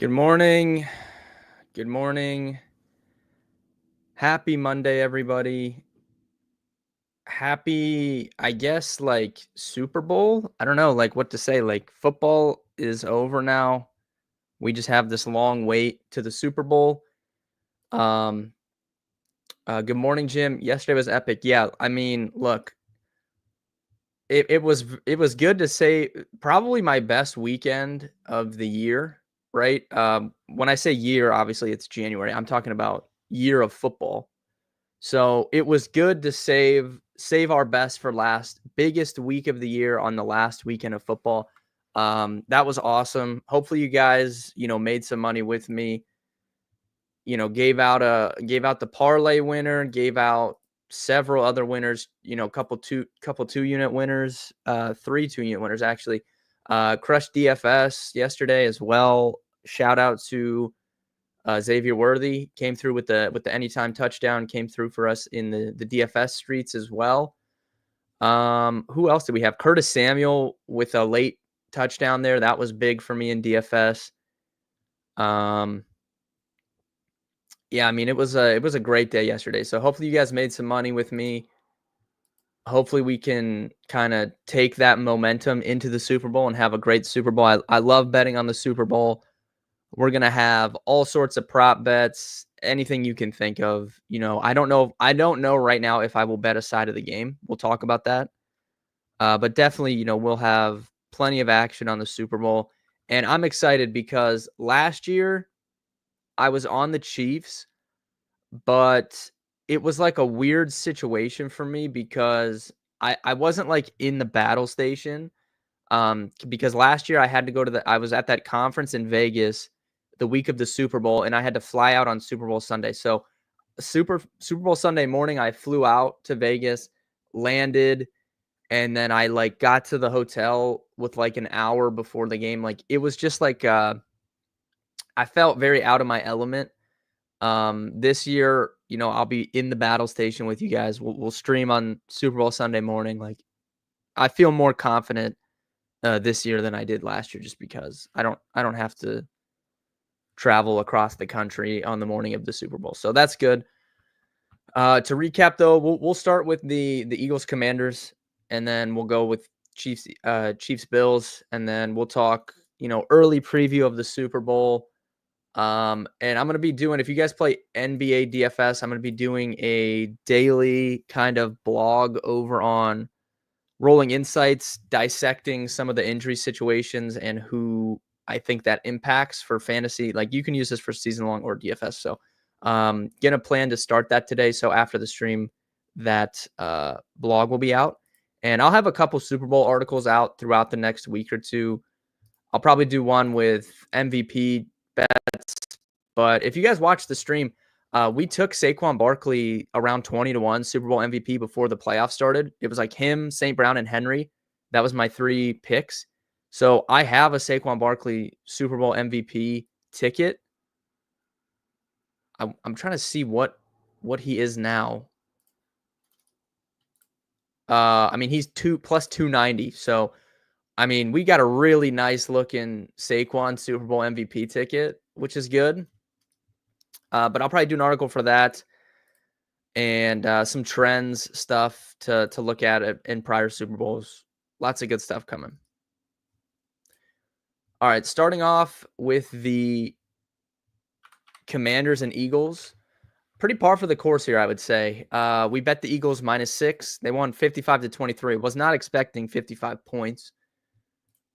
Good morning. Good morning. Happy Monday, everybody. Happy, I guess, like Super Bowl. I don't know, like what to say. Like football is over now. We just have this long wait to the Super Bowl. Um, Good morning, Jim. Yesterday was epic. Yeah, I mean, look, it was good to say probably my best weekend of the year, right? When I say year, obviously it's January. I'm talking about year of football. So it was good to save our best for last. Biggest week of the year on the last weekend of football. That was awesome. Hopefully you guys, made some money with me. Gave out the parlay winner, gave out several other winners, couple 2-unit winners, 3 2-unit winners actually. Crushed DFS yesterday as well. Shout out to Xavier Worthy, came through with the anytime touchdown, came through for us in the DFS streets as well. Who else did we have? Curtis Samuel with a late touchdown there. That was big for me in DFS. Yeah, I mean it was a great day yesterday. So hopefully you guys made some money with me. Hopefully we can kind of take that momentum into the Super Bowl and have a great Super Bowl. I love betting on the Super Bowl. We're going to have all sorts of prop bets, anything you can think of. I don't know right now if I will bet a side of the game. We'll talk about that. But definitely, we'll have plenty of action on the Super Bowl. And I'm excited because last year I was on the Chiefs, but it was like a weird situation for me because I wasn't like in the battle station. Because last year I was at that conference in Vegas the week of the Super Bowl, and I had to fly out on Super Bowl Sunday. So Super Bowl Sunday morning, I flew out to Vegas, landed, and then I like got to the hotel with like an hour before the game. Like it was just like I felt very out of my element. This year, I'll be in the battle station with you guys. We'll stream on Super Bowl Sunday morning. Like I feel more confident this year than I did last year, just because I don't have to travel across the country on the morning of the Super Bowl, so that's good. To recap, though, we'll start with the Eagles Commanders, and then we'll go with Chiefs Bills, and then we'll talk early preview of the Super Bowl. And I'm gonna be doing, if you guys play NBA DFS, I'm gonna be doing a daily kind of blog over on Rolling Insights, dissecting some of the injury situations and who I think that impacts for fantasy. Like you can use this for season long or DFS. So gonna plan to start that today. So after the stream, that blog will be out. And I'll have a couple Super Bowl articles out throughout the next week or two. I'll probably do one with MVP bets. But if you guys watch the stream, we took Saquon Barkley around 20-1 Super Bowl MVP before the playoffs started. It was like him, St. Brown, and Henry. That was my 3 picks. So I have a Saquon Barkley Super Bowl MVP ticket. I'm trying to see what he is now. I mean, he's plus 290. So, I mean, we got a really nice looking Saquon Super Bowl MVP ticket, which is good. But I'll probably do an article for that and some trends stuff to look at in prior Super Bowls. Lots of good stuff coming. All right, starting off with the Commanders and Eagles. Pretty par for the course here, I would say. We bet the Eagles -6. They won 55-23. Was not expecting 55 points.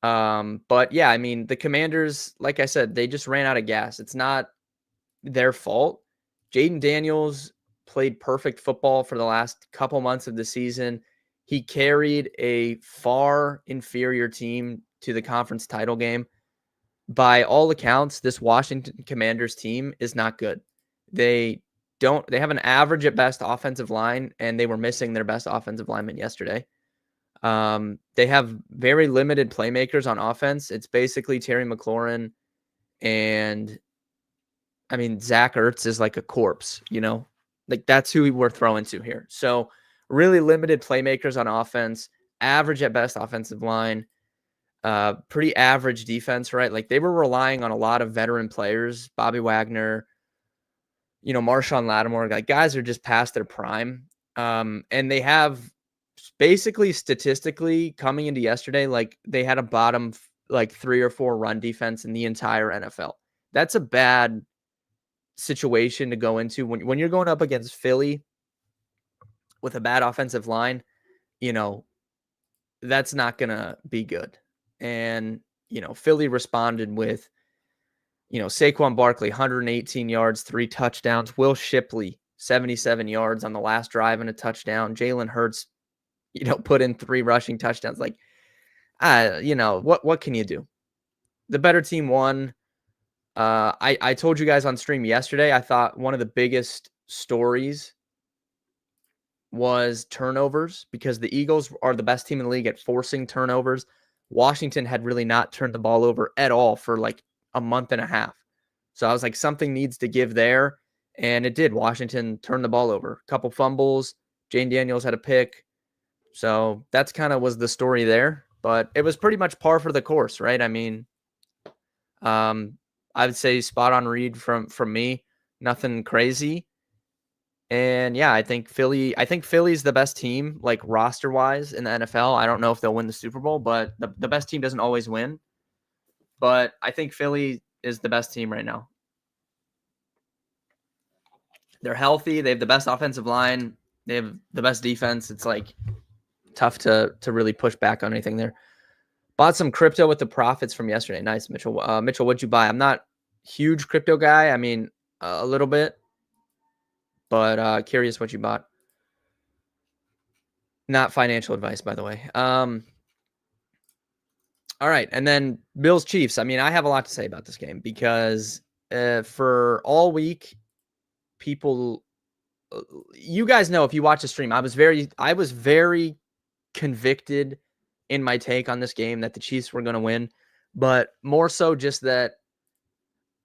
But yeah, I mean, the Commanders, like I said, they just ran out of gas. It's not their fault. Jaden Daniels played perfect football for the last couple months of the season. He carried a far inferior team to the conference title game. By all accounts, this Washington Commanders team is not good. They have an average at best offensive line, and they were missing their best offensive lineman yesterday. They have very limited playmakers on offense. It's basically Terry McLaurin, and I mean, Zach Ertz is like a corpse, like that's who we're throwing to here. So really limited playmakers on offense, average at best offensive line. Pretty average defense, right? Like they were relying on a lot of veteran players, Bobby Wagner, Marshawn Lattimore, like guys are just past their prime. And they have basically statistically coming into yesterday, like they had a bottom like 3 or 4 run defense in the entire NFL. That's a bad situation to go into when you're going up against Philly with a bad offensive line, you know, that's not going to be good. And, Philly responded with, Saquon Barkley, 118 yards, 3 touchdowns. Will Shipley, 77 yards on the last drive and a touchdown. Jalen Hurts, put in 3 rushing touchdowns. Like, what can you do? The better team won. I told you guys on stream yesterday, I thought one of the biggest stories was turnovers because the Eagles are the best team in the league at forcing turnovers. Washington had really not turned the ball over at all for like a month and a half. So I was like, something needs to give there. And it did. Washington turned the ball over. A couple fumbles. Jane Daniels had a pick. So that's kind of was the story there. But it was pretty much par for the course, right? I mean, I would say spot on read from me. Nothing crazy. And yeah, I think Philly's the best team, like roster wise in the NFL. I don't know if they'll win the Super Bowl, but the best team doesn't always win. But I think Philly is the best team right now. They're healthy. They have the best offensive line. They have the best defense. It's like tough to really push back on anything there. Bought some crypto with the profits from yesterday. Nice, Mitchell. Mitchell, what'd you buy? I'm not a huge crypto guy. I mean, a little bit, but curious what you bought. Not financial advice, by the way. All right, and then Bills Chiefs. I mean, I have a lot to say about this game because for all week, people, you guys know if you watch the stream, I was very convicted in my take on this game that the Chiefs were going to win, but more so just that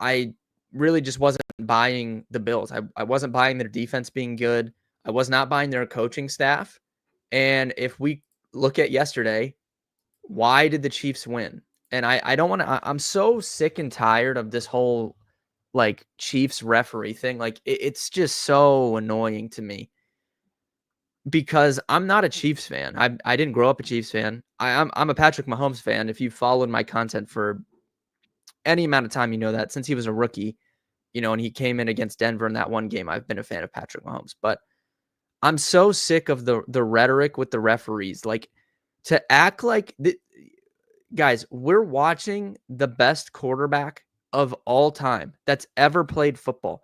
I really just wasn't buying the Bills. I wasn't buying their defense being good. I was not buying their coaching staff. And if we look at yesterday, why did the Chiefs win? And I don't want to, I'm so sick and tired of this whole like Chiefs referee thing. Like it's just so annoying to me because I'm not a Chiefs fan. I didn't grow up a Chiefs fan. I'm a Patrick Mahomes fan. If you've followed my content for any amount of time, you know that since he was a rookie, and he came in against Denver in that one game, I've been a fan of Patrick Mahomes. But I'm so sick of the rhetoric with the referees. Like to act like guys, we're watching the best quarterback of all time that's ever played football.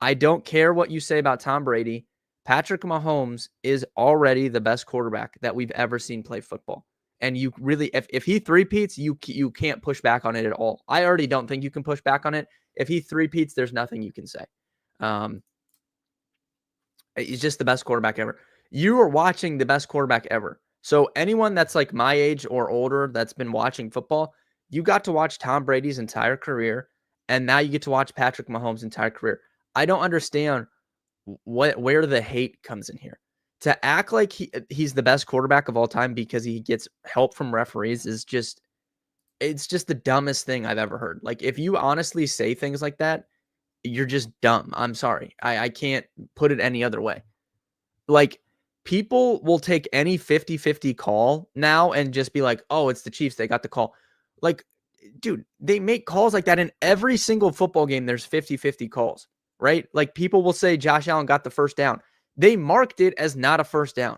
I don't care what you say about Tom Brady. Patrick Mahomes is already the best quarterback that we've ever seen play football. And you really, if he three-peats, you can't push back on it at all. I already don't think you can push back on it. If he three-peats, there's nothing you can say. He's just the best quarterback ever. You are watching the best quarterback ever. So anyone that's like my age or older that's been watching football, you got to watch Tom Brady's entire career, and now you get to watch Patrick Mahomes' entire career. I don't understand where the hate comes in here. To act like he's the best quarterback of all time because he gets help from referees is just, it's just the dumbest thing I've ever heard. Like if you honestly say things like that, you're just dumb. I'm sorry. I can't put it any other way. Like people will take any 50-50 call now and just be like, oh, it's the Chiefs. They got the call. Like, dude, they make calls like that in every single football game. There's 50-50 calls, right? Like people will say Josh Allen got the first down. They marked it as not a first down.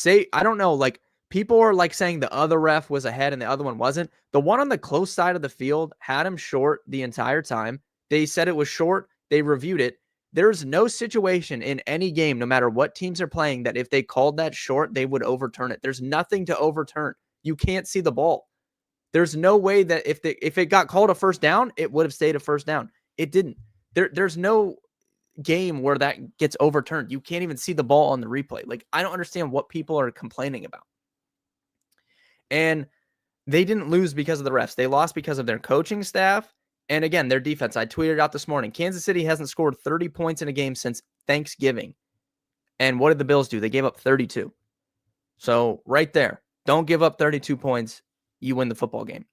I don't know, like people are like saying the other ref was ahead and the other one wasn't. The one on the close side of the field had him short the entire time. They said it was short. They reviewed it. There's no situation in any game, no matter what teams are playing, that if they called that short, they would overturn it. There's nothing to overturn. You can't see the ball. There's no way that if it got called a first down, it would have stayed a first down. It didn't. There's no game where that gets overturned. You can't even see the ball on the replay. Like, I don't understand what people are complaining about. And they didn't lose because of the refs. They lost because of their coaching staff. And again, their defense. I tweeted out this morning, Kansas City hasn't scored 30 points in a game since Thanksgiving. And what did the Bills do? They gave up 32. So right there, don't give up 32 points. you win the football game.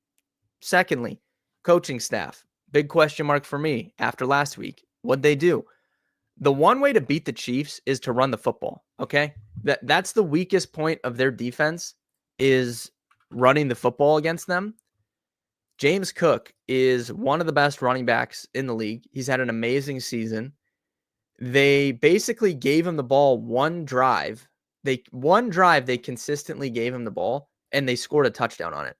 Secondly, coaching staff. Big question mark for me after last week. What'd they do? The one way to beat the Chiefs is to run the football, okay? That's the weakest point of their defense is running the football against them. James Cook is one of the best running backs in the league. He's had an amazing season. They basically gave him the ball one drive. They consistently gave him the ball and they scored a touchdown on it.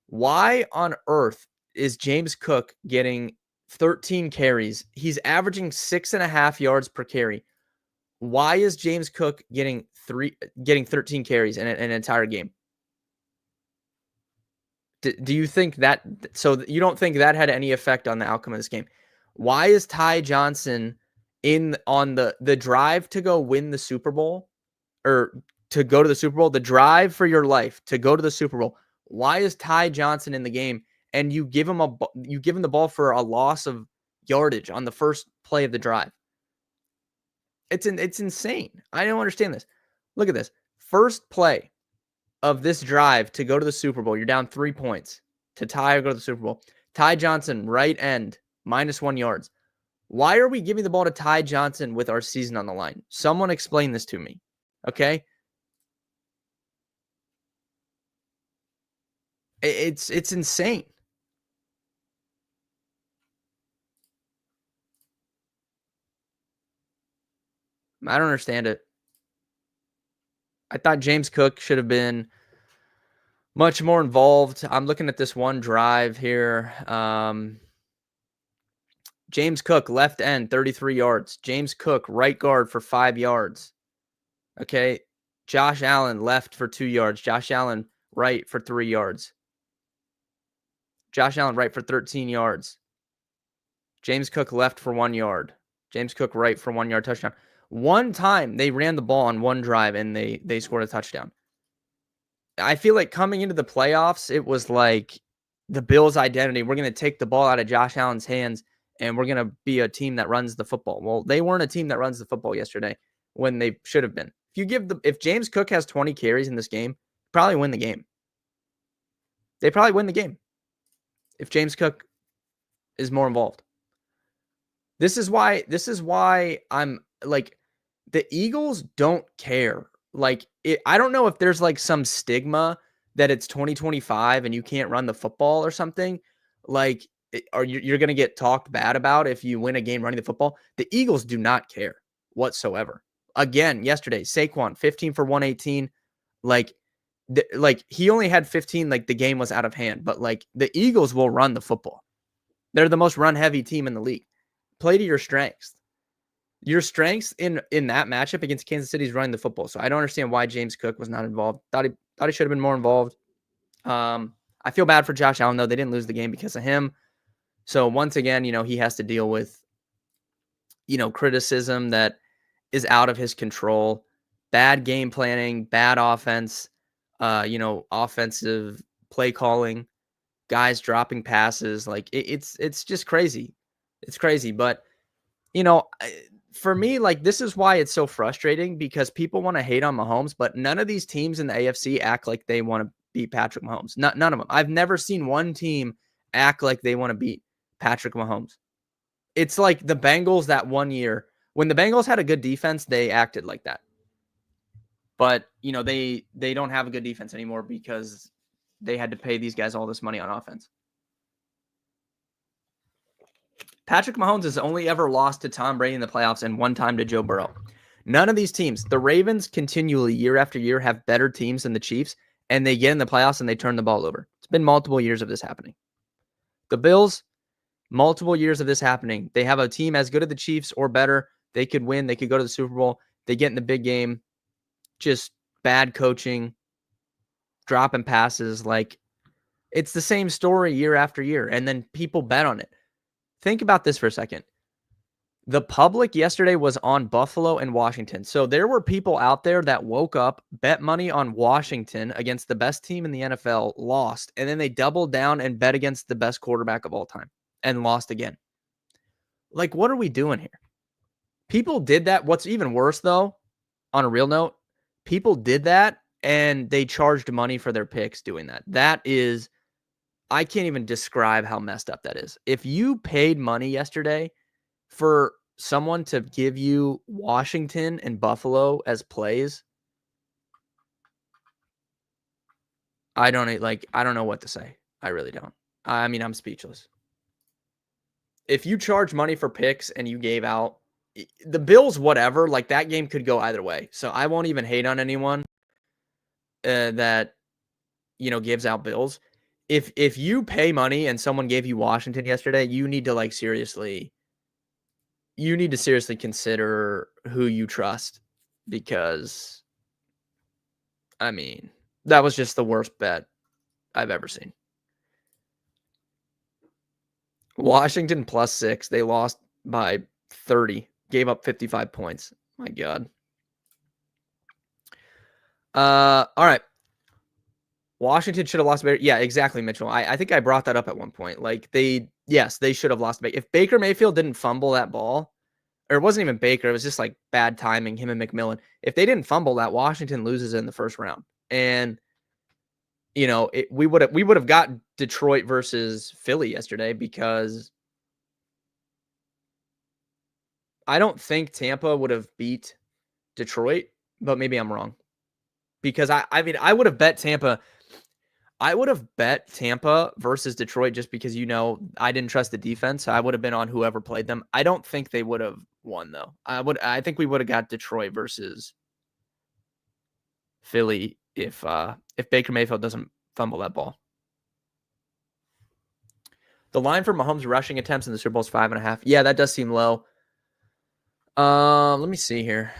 Why on earth is James Cook getting 13 carries? He's averaging 6.5 yards per carry. Why is James Cook getting 13 carries in an entire game? Do you think that? So you don't think that had any effect on the outcome of this game? Why is Ty Johnson on the drive to go win the Super Bowl or to go to the Super Bowl? The drive for your life to go to the Super Bowl. Why is Ty Johnson in the game and you give him the ball for a loss of yardage on the first play of the drive? It's insane. I don't understand this. Look at this. First play of this drive to go to the Super Bowl. You're down 3 points to tie or go to the Super Bowl. Ty Johnson, right end, -1 yards. Why are we giving the ball to Ty Johnson with our season on the line? Someone explain this to me. Okay? It's insane. I don't understand it. I thought James Cook should have been much more involved. I'm looking at this one drive here. James Cook, left end, 33 yards. James Cook, right guard for 5 yards. Okay. Josh Allen, left for 2 yards. Josh Allen, right for 3 yards. Josh Allen, right for 13 yards. James Cook, left for 1 yard. James Cook, right for 1 yard touchdown. One time they ran the ball on one drive and they scored a touchdown. I feel like coming into the playoffs, it was like the Bills' identity. We're going to take the ball out of Josh Allen's hands and we're going to be a team that runs the football. Well, they weren't a team that runs the football yesterday when they should have been. If James Cook has 20 carries in this game, probably win the game. They probably win the game if James Cook is more involved. This is why I'm like, the Eagles don't care. Like, I don't know if there's like some stigma that it's 2025 and you can't run the football or something. Like, you're going to get talked bad about if you win a game running the football. The Eagles do not care whatsoever. Again, yesterday, Saquon, 15 for 118. Like he only had 15. Like, the game was out of hand. But like, the Eagles will run the football. They're the most run-heavy team in the league. Play to your strengths. Your strengths in that matchup against Kansas City is running the football. So I don't understand why James Cook was not involved. Thought he should have been more involved. I feel bad for Josh Allen, though. They didn't lose the game because of him. So once again, he has to deal with, criticism that is out of his control. Bad game planning, bad offense, offensive play calling, guys dropping passes. Like, it's just crazy. It's crazy. But, for me, like, this is why it's so frustrating, because people want to hate on Mahomes, but none of these teams in the AFC act like they want to beat Patrick Mahomes. None of them. I've never seen one team act like they want to beat Patrick Mahomes. It's like the Bengals that one year. When the Bengals had a good defense, they acted like that. But, they don't have a good defense anymore because they had to pay these guys all this money on offense. Patrick Mahomes has only ever lost to Tom Brady in the playoffs and one time to Joe Burrow. None of these teams, the Ravens continually year after year have better teams than the Chiefs, and they get in the playoffs and they turn the ball over. It's been multiple years of this happening. The Bills, multiple years of this happening. They have a team as good as the Chiefs or better. They could win. They could go to the Super Bowl. They get in the big game. Just bad coaching, dropping passes. Like, it's the same story year after year, and then people bet on it. Think about this for a second. The public yesterday was on Buffalo and Washington. So there were people out there that woke up, bet money on Washington against the best team in the NFL, lost, and then they doubled down and bet against the best quarterback of all time and lost again. Like, what are we doing here? People did that. What's even worse, though, on a real note, people did that and they charged money for their picks doing that. That is I can't even describe how messed up that is. If you paid money yesterday for someone to give you Washington and Buffalo as plays, I don't I don't know what to say. I really don't. I mean, I'm speechless. If you charge money for picks and you gave out the Bills, whatever, like that game could go either way. So I won't even hate on anyone that gives out Bills. If you pay money and someone gave you Washington yesterday, you need to seriously consider who you trust because I mean, that was just the worst bet I've ever seen. Washington +6. They lost by 30. Gave up 55 points. My God. All right. Washington should have lost. Yeah, exactly, Mitchell. I think I brought that up at one point. Like they should have lost. If Baker Mayfield didn't fumble that ball, or it wasn't even Baker, it was just like bad timing, him and McMillan. If they didn't fumble that, Washington loses in the first round. And we would have got Detroit versus Philly yesterday because I don't think Tampa would have beat Detroit, but maybe I'm wrong. Because I mean, I would have bet Tampa. I would have bet Tampa versus Detroit just because I didn't trust the defense. I would have been on whoever played them. I don't think they would have won though. I think we would have got Detroit versus Philly if Baker Mayfield doesn't fumble that ball. The line for Mahomes rushing attempts in the Super Bowl is 5.5. Yeah, that does seem low. Let me see here.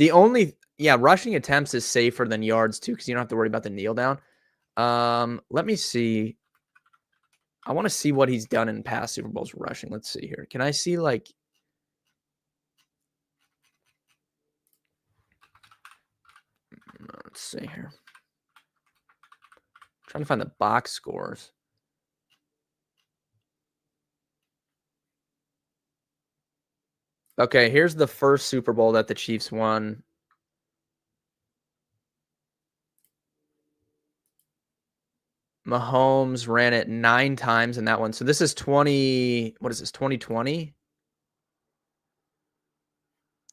Rushing attempts is safer than yards too because you don't have to worry about the kneel down. Let me see. I want to see what he's done in past Super Bowls rushing. Let's see here. Can I see let's see here. I'm trying to find the box scores. Okay, here's the first Super Bowl that the Chiefs won. Mahomes ran it 9 times in that one. So this is 2020?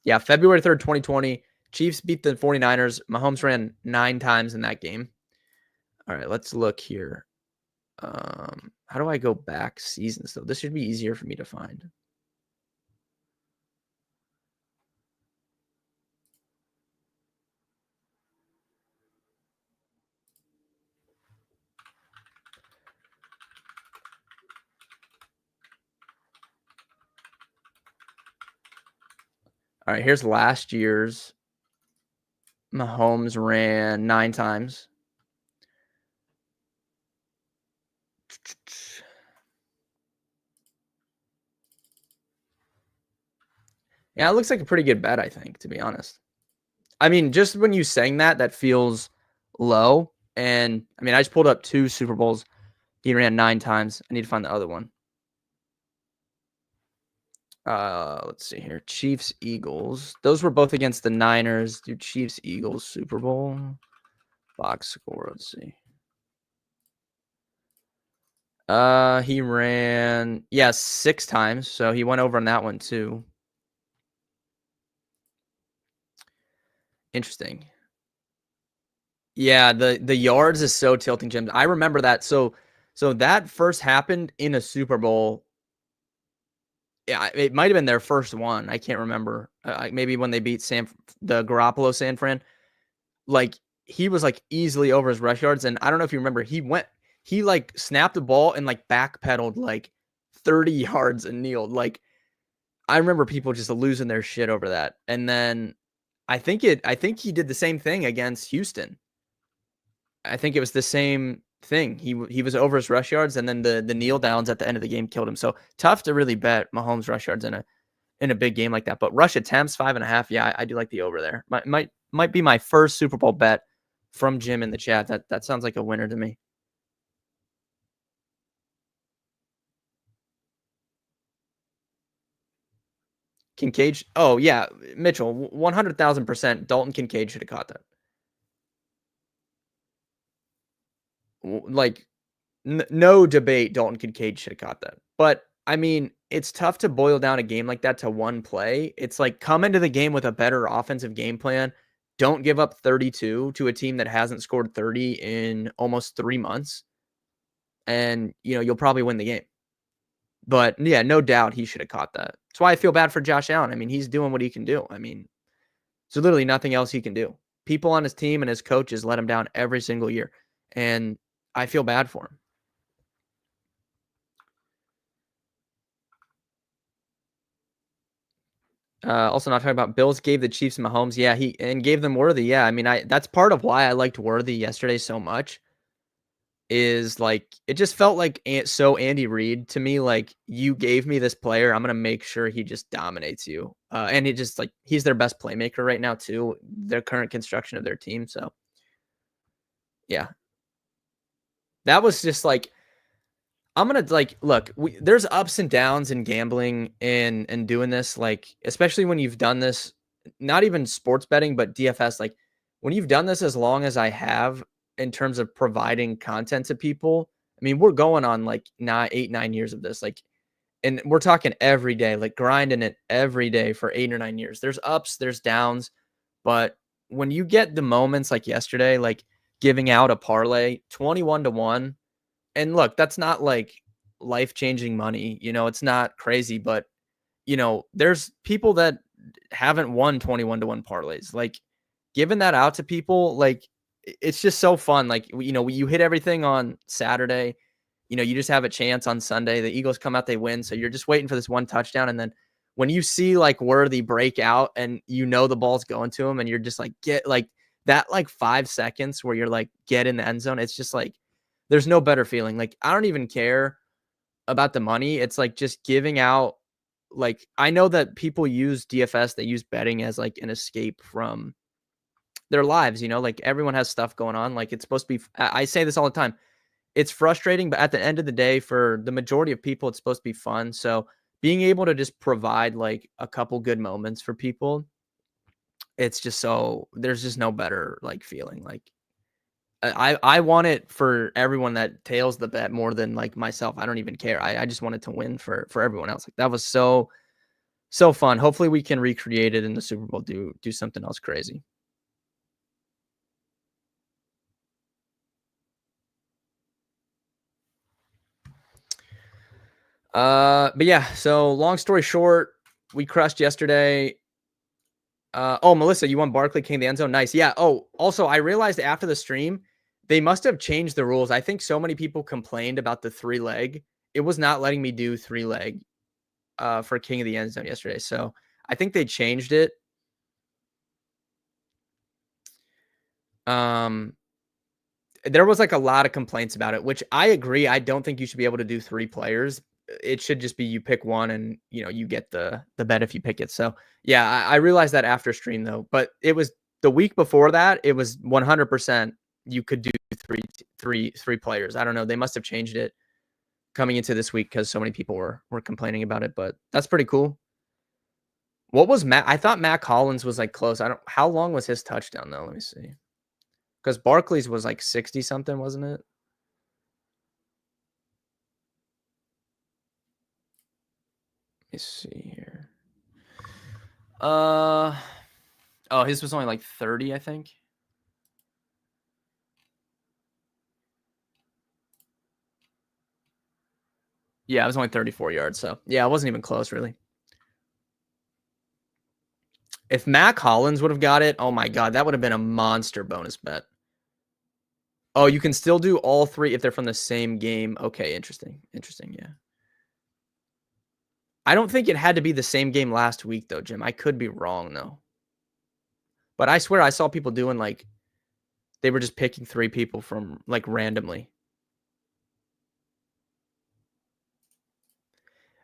Yeah, February 3rd, 2020. Chiefs beat the 49ers. Mahomes ran 9 times in that game. All right, let's look here. How do I go back seasons though? This should be easier for me to find. All right, here's last year's. Mahomes ran 9 times. Yeah, it looks like a pretty good bet, I think, to be honest. I mean, just when you sang that feels low. And I mean, I just pulled up 2 Super Bowls. He ran 9 times. I need to find the other one. Let's see here. Chiefs, Eagles. Those were both against the Niners. Do Chiefs, Eagles, Super Bowl. Box score. Let's see. He ran 6 times, so he went over on that one too. Interesting. Yeah, the yards is so tilting, Jim. I remember that. So that first happened in a Super Bowl. Yeah, it might have been their first one. I can't remember. Maybe when they beat the Garoppolo San Fran. Like he was easily over his rush yards, and I don't know if you remember. He snapped the ball and backpedaled 30 yards and kneeled. I remember people just losing their shit over that. And then I think he did the same thing against Houston. I think it was the same thing. He was over his rush yards, and then the kneel downs at the end of the game killed him. So tough to really bet Mahomes rush yards in a big game like that. But rush attempts 5.5. Yeah, I do like the over there. Might be my first Super Bowl bet from Jim in the chat. That sounds like a winner to me. Kincaid. Oh yeah, Mitchell. 100,000%. Dalton Kincaid should have caught that. Like no debate. Dalton Kincaid should have caught that. But I mean, it's tough to boil down a game like that to one play. It's like come into the game with a better offensive game plan. Don't give up 32 to a team that hasn't scored 30 in almost 3 months, and you'll probably win the game. But yeah, no doubt he should have caught that. That's why I feel bad for Josh Allen. I mean, he's doing what he can do. I mean, there's literally nothing else he can do. People on his team and his coaches let him down every single year, and I feel bad for him. Also, not talking about Bills gave the Chiefs Mahomes. Yeah, he and gave them Worthy. Yeah, I mean, that's part of why I liked Worthy yesterday so much. Is like it just felt like so Andy Reid to me. Like you gave me this player, I'm gonna make sure he just dominates you. And it just like he's their best playmaker right now too. Their current construction of their team. So yeah, that was just like I'm gonna like look. There's ups and downs in gambling and doing this. Like especially when you've done this, not even sports betting, but DFS. Like when you've done this as long as I have in terms of providing content to people. I mean, we're going on like 9 of this. Like, and we're talking every day, like grinding it every day for 8 or 9 years. There's ups, there's downs, but when you get the moments like yesterday, like giving out a parlay 21-1 and look, that's not like life-changing money, it's not crazy, but there's people that haven't won 21-1 parlays. Like giving that out to people, like it's just so fun. Like, you hit everything on Saturday, you just have a chance on Sunday. The Eagles come out, they win. So you're just waiting for this one touchdown. And then when you see like Worthy break out and the ball's going to him and you're just like, get like that, like 5 seconds where you're like, get in the end zone. It's just like, there's no better feeling. Like, I don't even care about the money. It's like just giving out. Like, I know that people use DFS, they use betting as like an escape from their lives, like everyone has stuff going on. Like, it's supposed to be, I say this all the time. It's frustrating, but at the end of the day, for the majority of people, it's supposed to be fun. So being able to just provide like a couple good moments for people, it's just there's just no better like feeling. Like, I want it for everyone that tails the bet more than like myself. I don't even care. I just wanted to win for everyone else. Like that was so fun. Hopefully we can recreate it in the Super Bowl. Do something else crazy. But yeah. So long story short, we crushed yesterday. Oh, Melissa, you won Barkley King of the End Zone. Nice. Yeah. Oh, also, I realized after the stream, they must have changed the rules. I think so many people complained about the 3-leg. It was not letting me do 3-leg for King of the End Zone yesterday. So I think they changed it. There was like a lot of complaints about it, which I agree. I don't think you should be able to do 3 players. It should just be you pick one and you get the bet if you pick it. So yeah, I realized that after stream though, but it was the week before that, it was 100% you could do three players. I don't know. They must have changed it coming into this week because so many people were complaining about it, but that's pretty cool. What was Matt? I thought Matt Collins was like close. How long was his touchdown though? Let me see. Because Barkley's was like 60 something, wasn't it? Let me see here. Oh, his was only like 30, I think. Yeah, it was only 34 yards. So yeah, it wasn't even close, really. If Matt Collins would have got it, oh my God, that would have been a monster bonus bet. Oh, you can still do all 3 if they're from the same game. Okay, interesting. Yeah. I don't think it had to be the same game last week, though, Jim. I could be wrong, though. But I swear I saw people doing like they were just picking 3 people from like randomly.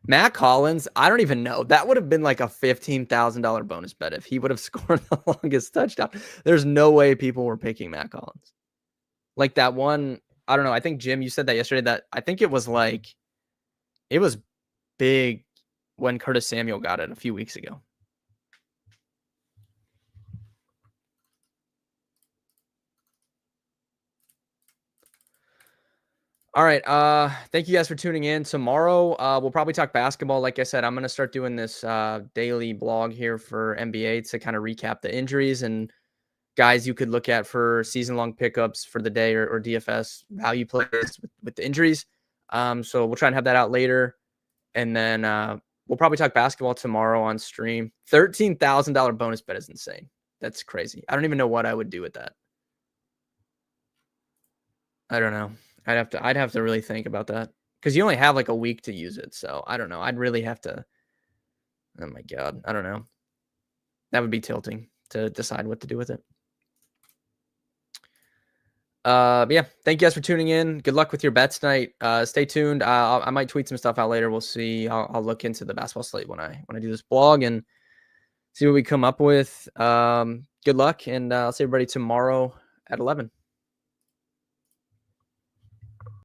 Matt Collins, I don't even know. That would have been like a $15,000 bonus bet if he would have scored the longest touchdown. There's no way people were picking Matt Collins. Like that one, I don't know. I think Jim, you said that yesterday that I think it was big. when Curtis Samuel got it a few weeks ago. All right. Thank you guys for tuning in. Tomorrow, we'll probably talk basketball. Like I said, I'm gonna start doing this daily blog here for NBA to kind of recap the injuries and guys you could look at for season-long pickups for the day or DFS value players with the injuries. So we'll try and have that out later, and then we'll probably talk basketball tomorrow on stream. $13,000 bonus bet is insane. That's crazy. I don't even know what I would do with that. I don't know. I'd have to really think about that because you only have like a week to use it. So I don't know. I'd really have to. Oh my god, I don't know. That would be tilting to decide what to do with it. But yeah, thank you guys for tuning in. Good luck with your bets tonight. Stay tuned. I might tweet some stuff out later. We'll see. I'll look into the basketball slate when I do this blog and see what we come up with. Good luck, and I'll see everybody tomorrow at 11.